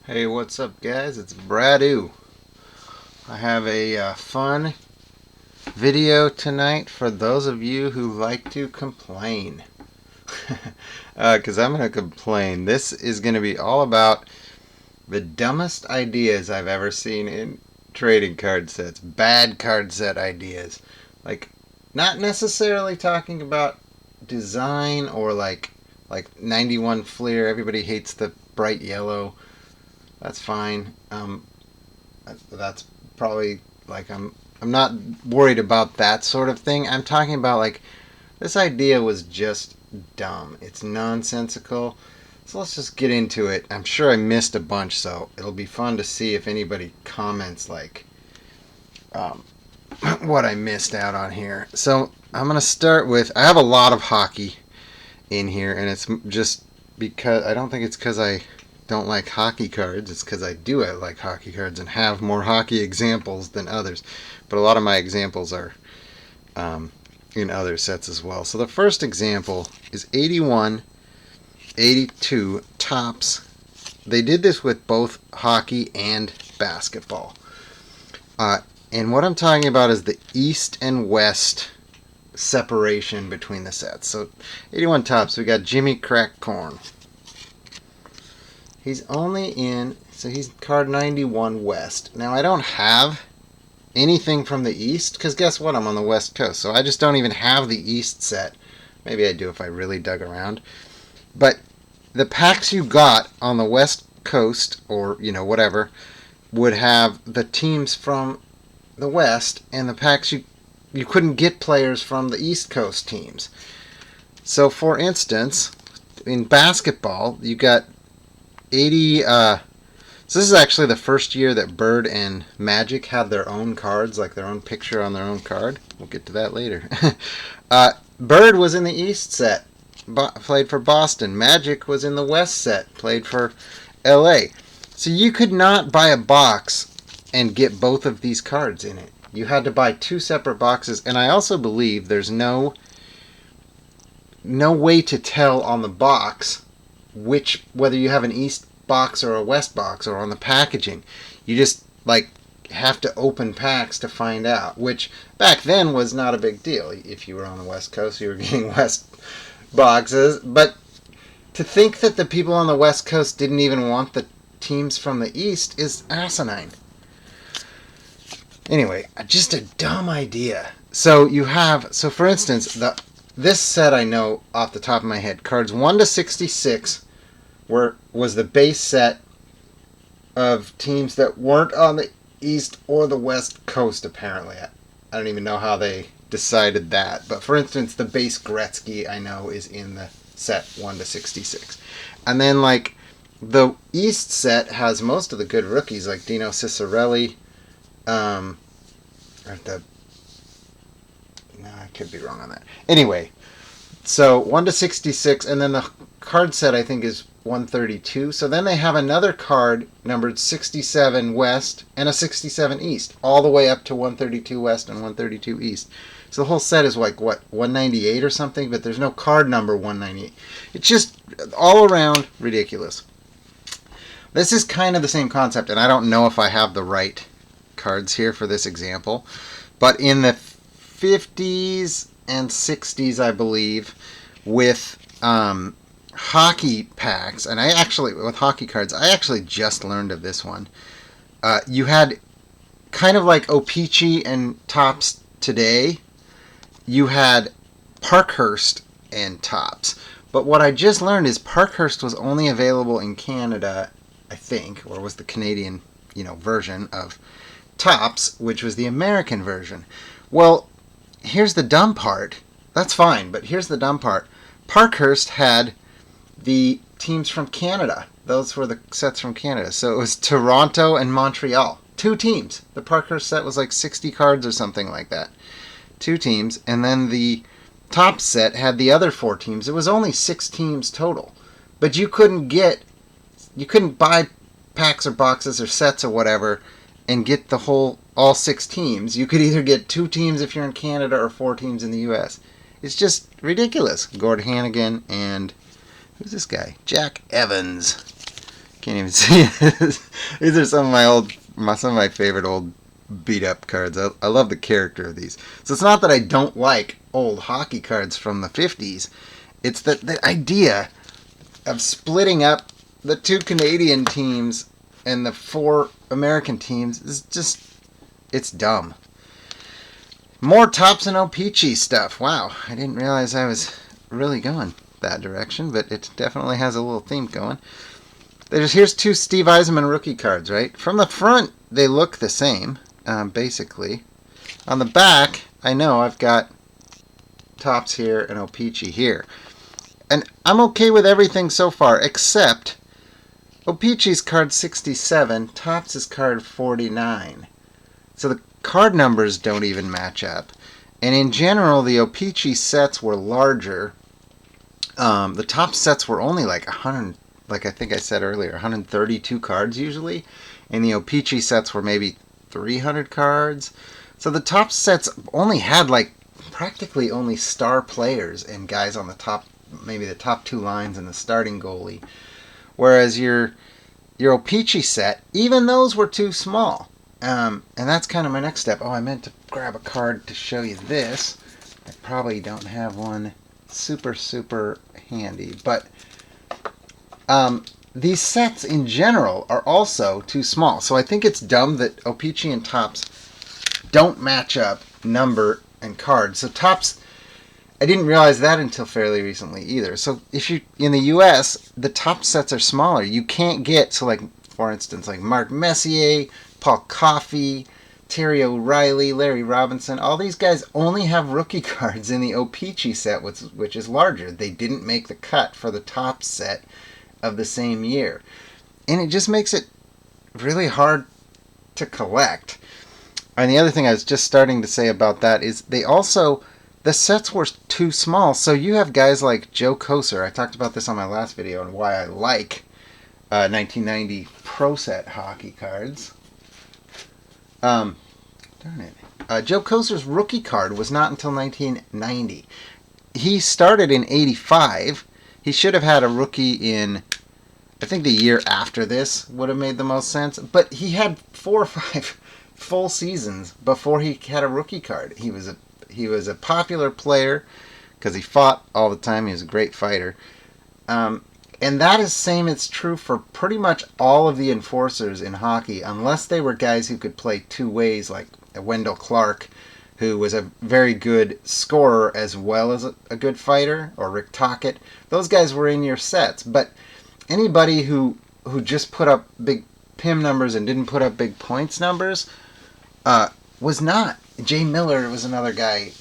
Hey, what's up, guys? It's Bradu. I have a fun video tonight for those of you who like to complain. Because I'm going to complain. This is going to be all about the dumbest ideas I've ever seen in trading card sets. Bad card set ideas. Like, not necessarily talking about design or like 91 Fleer. Everybody hates the bright yellow. That's fine. That's probably like I'm not worried about that sort of thing. I'm talking about like this idea was just dumb. It's nonsensical. So let's just get into it. I'm sure I missed a bunch, so it'll be fun to see if anybody comments like what I missed out on here. So I'm gonna start with I have a lot of hockey in here, and it's just because I don't think it's because I don't like hockey cards. It's because I do like hockey cards and have more hockey examples than others. But a lot of my examples are in other sets as well. So the first example is 81, 82 Tots. They did this with both hockey and basketball. And what I'm talking about is the East and West separation between the sets. So 81 Tots, we got Jimmy Crack Corn. He's only in, so he's card 91 West. Now, I don't have anything from the East, because guess what? I'm on the West Coast, so I just don't even have the East set. Maybe I do if I really dug around. But the packs you got on the West Coast, or, whatever, would have the teams from the West, and the packs you couldn't get players from the East Coast teams. So, for instance, in basketball, you got 80 so this is actually the first year that Bird and Magic had their own cards, like their own picture on their own card. We'll get to that later. Bird was in the East set, played for Boston. Magic was in the West set, played for LA. So you could not buy a box and get both of these cards in it. You had to buy two separate boxes, and I also believe there's no way to tell on the box whether you have an East box or a West box, or on the packaging. You just have to open packs to find out, which back then was not a big deal. If you were on the West Coast, you were getting West boxes. But to think that the people on the West Coast didn't even want the teams from the East is asinine. Anyway, just a dumb idea. So for instance, this set I know off the top of my head, cards 1 to 66 was the base set of teams that weren't on the East or the West Coast, apparently. I don't even know how they decided that. But for instance, the base Gretzky, I know, is in the set 1 to 66. And then, the East set has most of the good rookies, like Dino Ciccarelli. I could be wrong on that. Anyway, so 1 to 66, and then the card set, I think, is 132. So then they have another card numbered 67 West and a 67 East, all the way up to 132 West and 132 East. So the whole set is 198 or something, but there's no card number 198. It's just all around ridiculous. This is kind of the same concept, and I don't know if I have the right cards here for this example, but in the 50s and 60s, I believe, with hockey packs, and with hockey cards, I actually just learned of this one. You had kind of like O-Pee-Chee and Topps today. You had Parkhurst and Topps. But what I just learned is Parkhurst was only available in Canada, I think, or was the Canadian, version of Topps, which was the American version. Well, here's the dumb part. That's fine, but here's the dumb part. Parkhurst had the teams from Canada. Those were the sets from Canada. So it was Toronto and Montreal. Two teams. The Parkhurst set was 60 cards or something like that. Two teams. And then the top set had the other four teams. It was only 6 teams total. But you couldn't buy packs or boxes or sets or whatever and get all 6 teams. You could either get 2 teams if you're in Canada or 4 teams in the U.S. It's just ridiculous. Gord Hannigan and who's this guy? Jack Evans. Can't even see it. These are some of my favorite old beat up cards. I love the character of these. So it's not that I don't like old hockey cards from the 50s. It's that the idea of splitting up the 2 Canadian teams and the 4 American teams is just, it's dumb. More Tots and O-Pee-Chee stuff. Wow, I didn't realize I was really going that direction, but it definitely has a little theme going. Here's 2 Steve Eisenmann rookie cards, right? From the front, they look the same, basically. On the back, I know I've got Tots here and O-Pee-Chee here. And I'm okay with everything so far, except O-Pee-Chee's card 67, Tots is card 49. So the card numbers don't even match up. And in general, the O-Pee-Chee sets were larger. The top sets were only like 100, like I think I said earlier, 132 cards usually. And the O-Pee-Chee sets were maybe 300 cards. So the top sets only had like practically only star players and guys on the top, maybe the top 2 lines and the starting goalie. Whereas your O-Pee-Chee set, even those were too small. And that's kind of my next step. Oh, I meant to grab a card to show you this. I probably don't have one super handy. But these sets in general are also too small. So I think it's dumb that O-Pee-Chee and Tots don't match up number and cards. So Tots, I didn't realize that until fairly recently either. So if you in the US, the top sets are smaller. You can't get, so like for instance, like Mark Messier, Paul Coffey, Terry O'Reilly, Larry Robinson, all these guys only have rookie cards in the O-Pee-Chee set, which is larger. They didn't make the cut for the top set of the same year. And it just makes it really hard to collect. And the other thing I was just starting to say about that is the sets were too small. So you have guys like Joe Kocur. I talked about this on my last video and why I like 1990 Pro Set hockey cards. Darn it. Joe Kocur's rookie card was not until 1990. He started in 85. He should have had a rookie in, I think the year after this would have made the most sense. But he had 4 or 5 full seasons before he had a rookie card. He was a popular player because he fought all the time. He was a great fighter. And that is same, it's true for pretty much all of the enforcers in hockey, unless they were guys who could play 2 ways, like Wendell Clark, who was a very good scorer as well as a good fighter, or Rick Tocchet. Those guys were in your sets. But anybody who just put up big PIM numbers and didn't put up big points numbers was not. Jay Miller was another guy,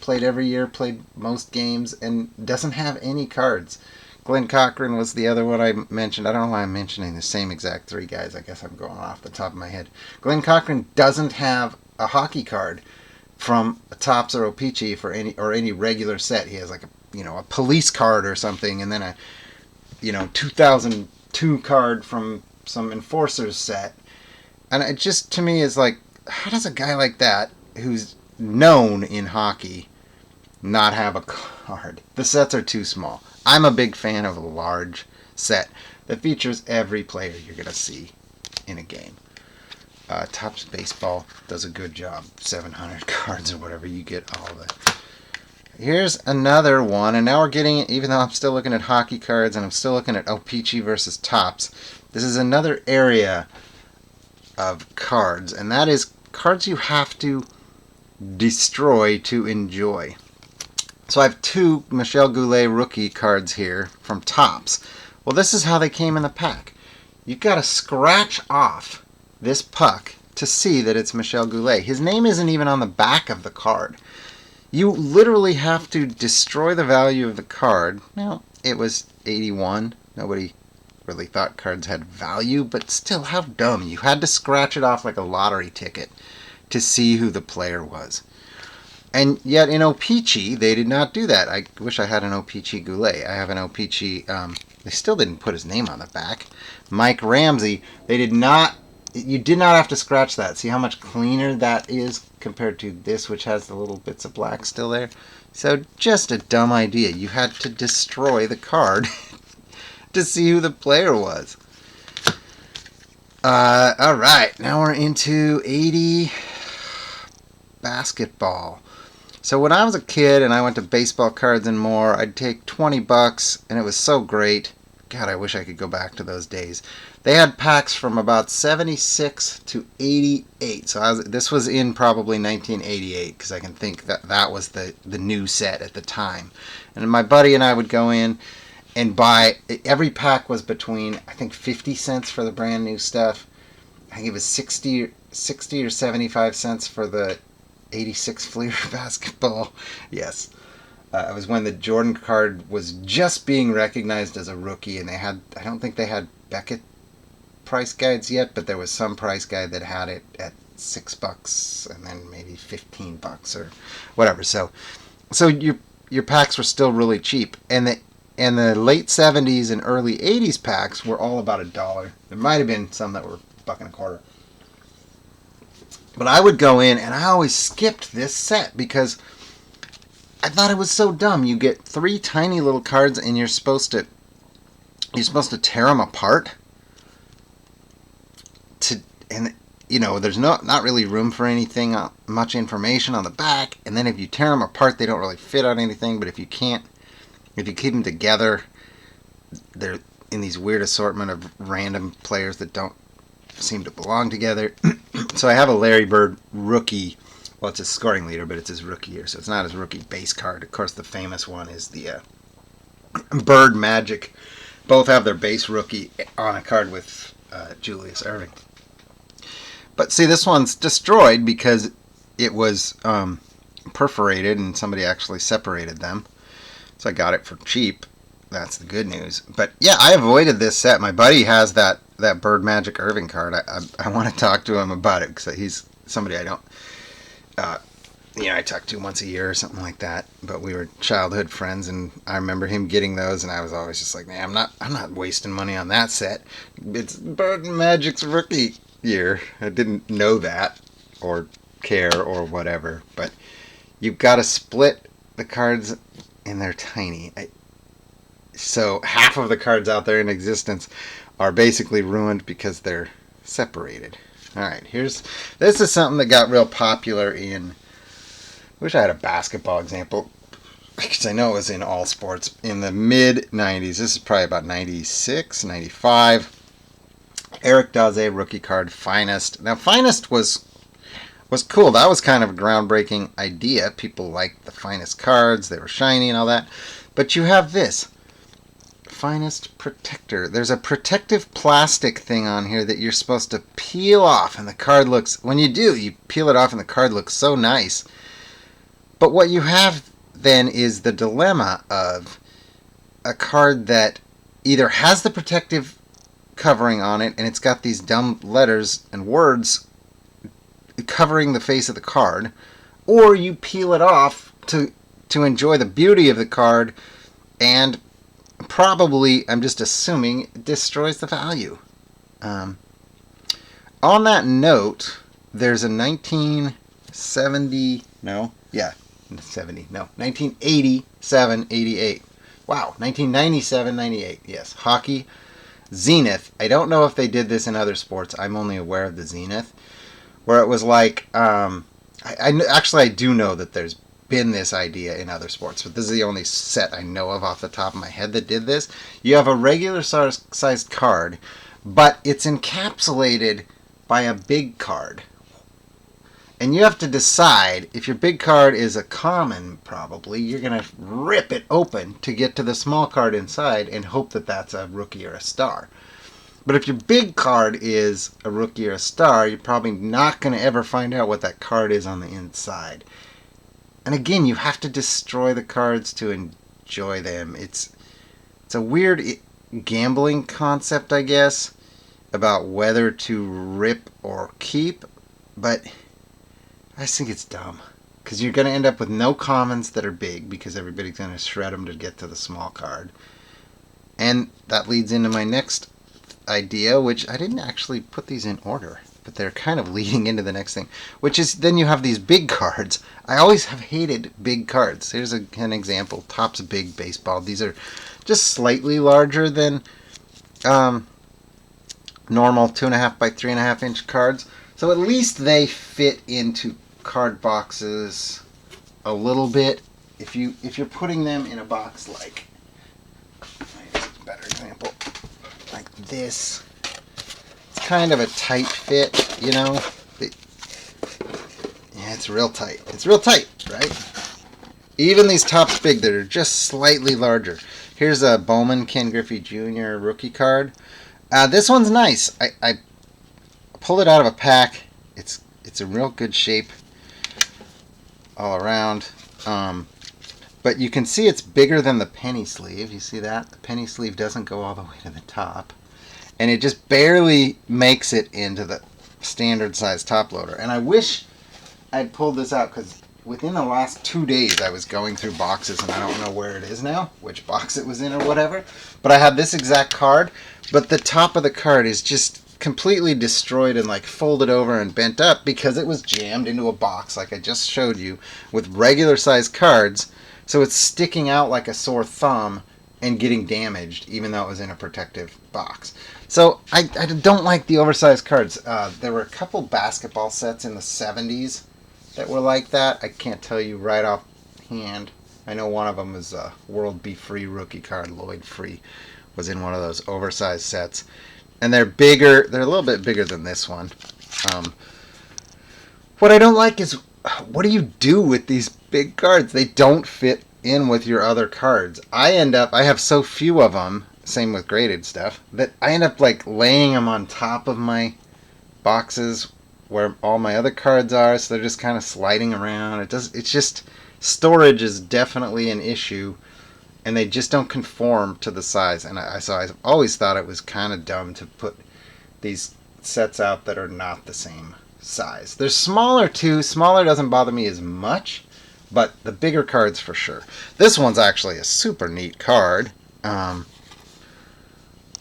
played every year, played most games, and doesn't have any cards. Glenn Cochran was the other one I mentioned. I don't know why I'm mentioning the same exact 3 guys. I guess I'm going off the top of my head. Glenn Cochran doesn't have a hockey card from a Tots or O-Pee-Chee for any regular set. He has like a police card or something, and then a 2002 card from some enforcers set. And it just to me is like, how does a guy like that who's known in hockey not have a card? The sets are too small. I'm a big fan of a large set that features every player you're going to see in a game. Topps Baseball does a good job. 700 cards or whatever, you get all of it. Here's another one, and now we're getting, even though I'm still looking at hockey cards and I'm still looking at O-Pee-Chee versus Topps, this is another area of cards, and that is cards you have to destroy to enjoy. So I have 2 Michel Goulet rookie cards here from Topps. Well, this is how they came in the pack. You've got to scratch off this puck to see that it's Michel Goulet. His name isn't even on the back of the card. You literally have to destroy the value of the card. Now, it was 81. Nobody really thought cards had value, but still, how dumb. You had to scratch it off like a lottery ticket to see who the player was. And yet in O-Pee-Chee, they did not do that. I wish I had an O-Pee-Chee Goulet. I have an O-Pee-Chee, they still didn't put his name on the back. Mike Ramsey, they did not, you did not have to scratch that. See how much cleaner that is compared to this, which has the little bits of black still there? So just a dumb idea. You had to destroy the card to see who the player was. All right, now we're into 80 basketball. So when I was a kid and I went to Baseball Cards and More, I'd take $20, and it was so great. God, I wish I could go back to those days. They had packs from about 76 to 88. So this was in probably 1988, because I can think that was the new set at the time. And my buddy and I would go in and buy. Every pack was between, I think, 50 cents for the brand new stuff. I think it was 60 or 75 cents for the 86 Fleer basketball. Yes. It was when the Jordan card was just being recognized as a rookie, and I don't think they had Beckett price guides yet, but there was some price guide that had it at $6 and then maybe $15 or whatever. So your packs were still really cheap, and the late 70s and early 80s packs were all about $1. There might have been some that were $1.25. But I would go in, and I always skipped this set because I thought it was so dumb. You get 3 tiny little cards, and you're supposed to tear them apart. And there's not really room for anything, much information on the back. And then if you tear them apart, they don't really fit on anything. But if you keep them together, they're in these weird assortment of random players that don't seem to belong together. So I have a Larry Bird rookie. Well, it's his scoring leader, but it's his rookie year, so it's not his rookie base card. Of course, the famous one is the Bird Magic. Both have their base rookie on a card with Julius Erving. But see, this one's destroyed because it was perforated, and somebody actually separated them. So I got it for cheap. That's the good news. But yeah, I avoided this set. My buddy has that Bird Magic Irving card. I want to talk to him about it because he's somebody I don't. I talk to once a year or something like that. But we were childhood friends, and I remember him getting those, and I was always just like, man, I'm not wasting money on that set. It's Bird Magic's rookie year. I didn't know that or care or whatever. But you've got to split the cards, and they're tiny. So half of the cards out there in existence are basically ruined because they're separated. All right, this is something that got real popular in. I wish I had a basketball example, because I know it was in all sports in the mid 90s. This is probably about 96, 95. Eric Daze rookie card, Finest. Now, Finest was cool. That was kind of a groundbreaking idea. People liked the Finest cards. They were shiny and all that. But you have this. Finest Protector. There's a protective plastic thing on here that you're supposed to peel off, and the card looks, when you do, you peel it off and the card looks so nice. But what you have then is the dilemma of a card that either has the protective covering on it, and it's got these dumb letters and words covering the face of the card, or you peel it off to enjoy the beauty of the card, and probably, I'm just assuming, it destroys the value. On that note, there's a 1987-88. Wow, 1997-98, yes. Hockey, Zenith. I don't know if they did this in other sports. I'm only aware of the Zenith, where it was like, I do know that there's been this idea in other sports, but this is the only set I know of off the top of my head that did this. You have a regular sized card, but it's encapsulated by a big card. And you have to decide, if your big card is a common, probably, you're going to rip it open to get to the small card inside and hope that that's a rookie or a star. But if your big card is a rookie or a star, you're probably not going to ever find out what that card is on the inside. And again, you have to destroy the cards to enjoy them. It's a weird gambling concept, I guess, about whether to rip or keep, but I just think it's dumb. Because you're going to end up with no commons that are big, because everybody's going to shred them to get to the small card. And that leads into my next idea, which I didn't actually put these in order, but they're kind of leading into the next thing, which is then you have these big cards. I always have hated big cards. Here's an example. Topps Big Baseball. These are just slightly larger than normal 2.5 by 3.5 inch cards. So at least they fit into card boxes a little bit. If you're putting them in a box like, here's a better example, like this, it's kind of a tight fit, you know. Yeah, it's real tight. It's real tight, right? Even these Topps Big that are just slightly larger. Here's a Bowman Ken Griffey Jr. rookie card. This one's nice. I pulled it out of a pack. It's in real good shape all around. But you can see it's bigger than the penny sleeve. You see that? The penny sleeve doesn't go all the way to the top. And it just barely makes it into the standard size top loader. And I wish I'd pulled this out because within the last 2 days I was going through boxes and I don't know where it is now, which box it was in or whatever. But I had this exact card, but the top of the card is just completely destroyed and like folded over and bent up because it was jammed into a box like I just showed you with regular size cards. So it's sticking out like a sore thumb and getting damaged even though it was in a protective box. So I don't like the oversized cards. There were a couple basketball sets in the 70s that were like that. I can't tell you right offhand. I know one of them was a World Be Free rookie card. Lloyd Free was in one of those oversized sets. And they're bigger. They're a little bit bigger than this one. What I don't like is, what do you do with these big cards? They don't fit in with your other cards. I have so few of them, same with graded stuff, that I end up like laying them on top of my boxes where all my other cards are, so they're just kind of sliding around. It's just, storage is definitely an issue, and they just don't conform to the size. And so I've always thought it was kind of dumb to put these sets out that are not the same size. They're smaller too. Smaller doesn't bother me as much, but the bigger cards for sure. This one's actually a super neat card.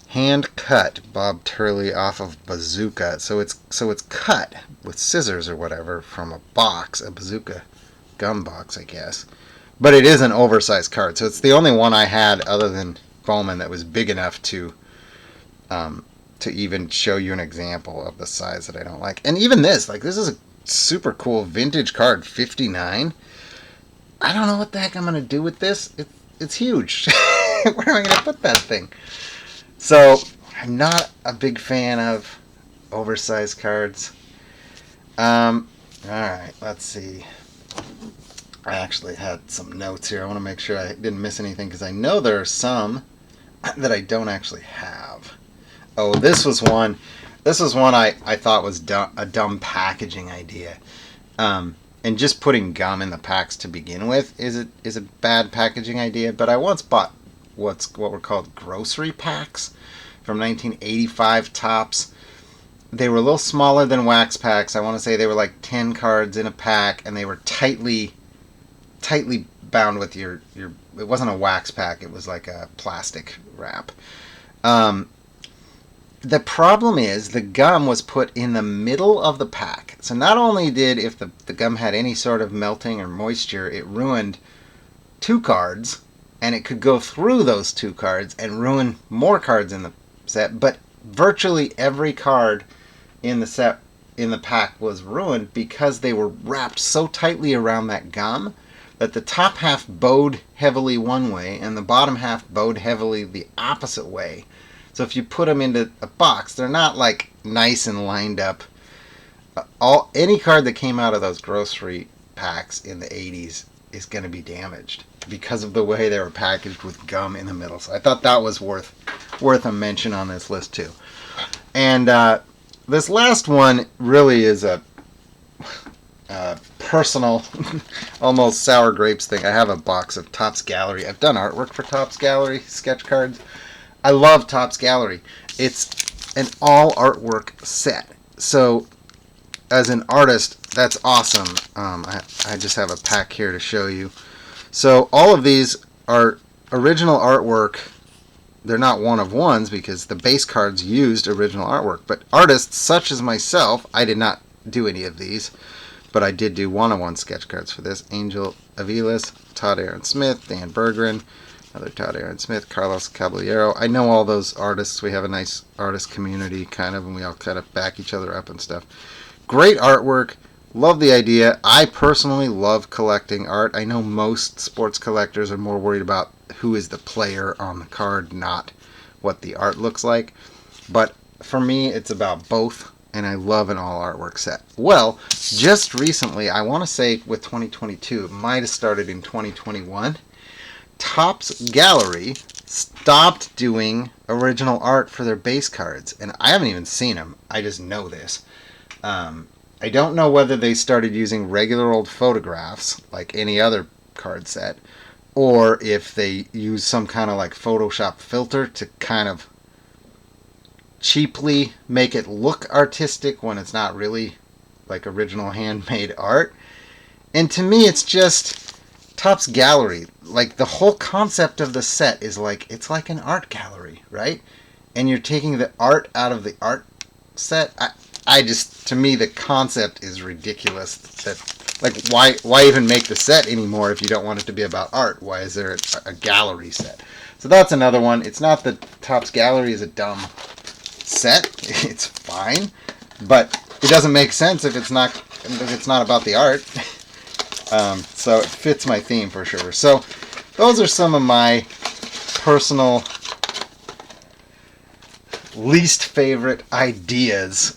Hand cut Bob Turley off of Bazooka. So it's cut with scissors or whatever from a box, a Bazooka gum box, I guess. But it is an oversized card, so it's the only one I had other than Bowman that was big enough to even show you an example of the size that I don't like. And even this is a super cool vintage card, 59. I don't know what the heck I'm gonna do with this. It's huge. Where am I gonna put that thing? So I'm not a big fan of oversized cards. All right, let's see. I actually had some notes here. I want to make sure I didn't miss anything because I know there are some that I don't actually have. Oh, this was one. This was one I thought was a dumb packaging idea. And just putting gum in the packs to begin with is a bad packaging idea. But I once bought what were called grocery packs from 1985 Topps. They were a little smaller than wax packs. I want to say they were like 10 cards in a pack, and they were tightly bound with your it wasn't a wax pack, it was like a plastic wrap. The problem is the gum was put in the middle of the pack. So not only did, if the gum had any sort of melting or moisture, it ruined 2 cards, and it could go through those 2 cards and ruin more cards in the set, but virtually every card in the set, in the pack, was ruined because they were wrapped so tightly around that gum that the top half bowed heavily one way and the bottom half bowed heavily the opposite way. So if you put them into a box, they're not like nice and lined up. Any card that came out of those grocery packs in the 80s is going to be damaged because of the way they were packaged with gum in the middle. So I thought that was worth a mention on this list too. And this last one really is a personal, almost sour grapes thing. I have a box of Tots Gallery. I've done artwork for Tots Gallery, sketch cards. I love Tots Gallery. It's an all artwork set. So as an artist, that's awesome. I just have a pack here to show you. So all of these are original artwork. They're not one-of-ones because the base cards used original artwork. But artists such as myself, I did not do any of these, but I did do one-on-one sketch cards for this. Angel Aviles, Todd Aaron Smith, Dan Berggren, Another Todd Aaron Smith, Carlos Caballero. I know all those artists. We have a nice artist community, kind of, and we all kind of back each other up and stuff. Great artwork. Love the idea. I personally love collecting art. I know most sports collectors are more worried about who is the player on the card, not what the art looks like. But for me, it's about both, and I love an all artwork set. Well, just recently, I want to say with 2022, it might have started in 2021, Tots Gallery stopped doing original art for their base cards, and I haven't even seen them. I just know this. I don't know whether they started using regular old photographs like any other card set, or if they use some kind of like Photoshop filter to kind of cheaply make it look artistic when it's not really like original handmade art. And to me, it's just Tots Gallery. Like, the whole concept of the set is like, it's like an art gallery, right? And you're taking the art out of the art set. I just, to me, the concept is ridiculous. That, like, why even make the set anymore if you don't want it to be about art? Why is there a gallery set? So that's another one. It's not that Tots Gallery is a dumb set. It's fine, but it doesn't make sense if it's not about the art. So it fits my theme for sure. So those are some of my personal least favorite ideas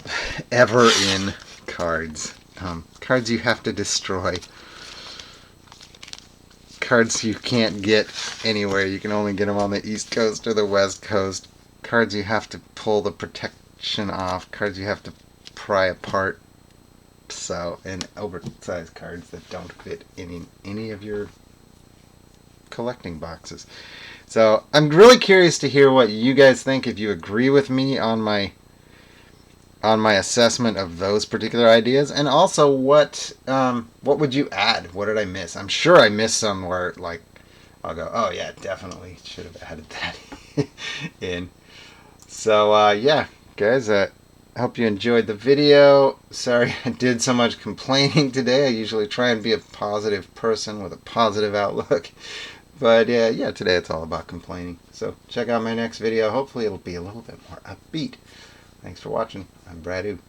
ever in cards. Cards you have to destroy. Cards you can't get anywhere. You can only get them on the East Coast or the West Coast. Cards you have to pull the protection off. Cards you have to pry apart. So, and oversized cards that don't fit in any of your collecting boxes. So I'm really curious to hear what you guys think, if you agree with me on my assessment of those particular ideas, and also what would you add? What did I miss? I'm sure I missed some where, like, I'll go, oh yeah, definitely should have added that in. So yeah, guys, I hope you enjoyed the video. Sorry I did so much complaining today. I usually try and be a positive person with a positive outlook. But yeah, today it's all about complaining. So check out my next video. Hopefully it'll be a little bit more upbeat. Thanks for watching. I'm Brad Oo.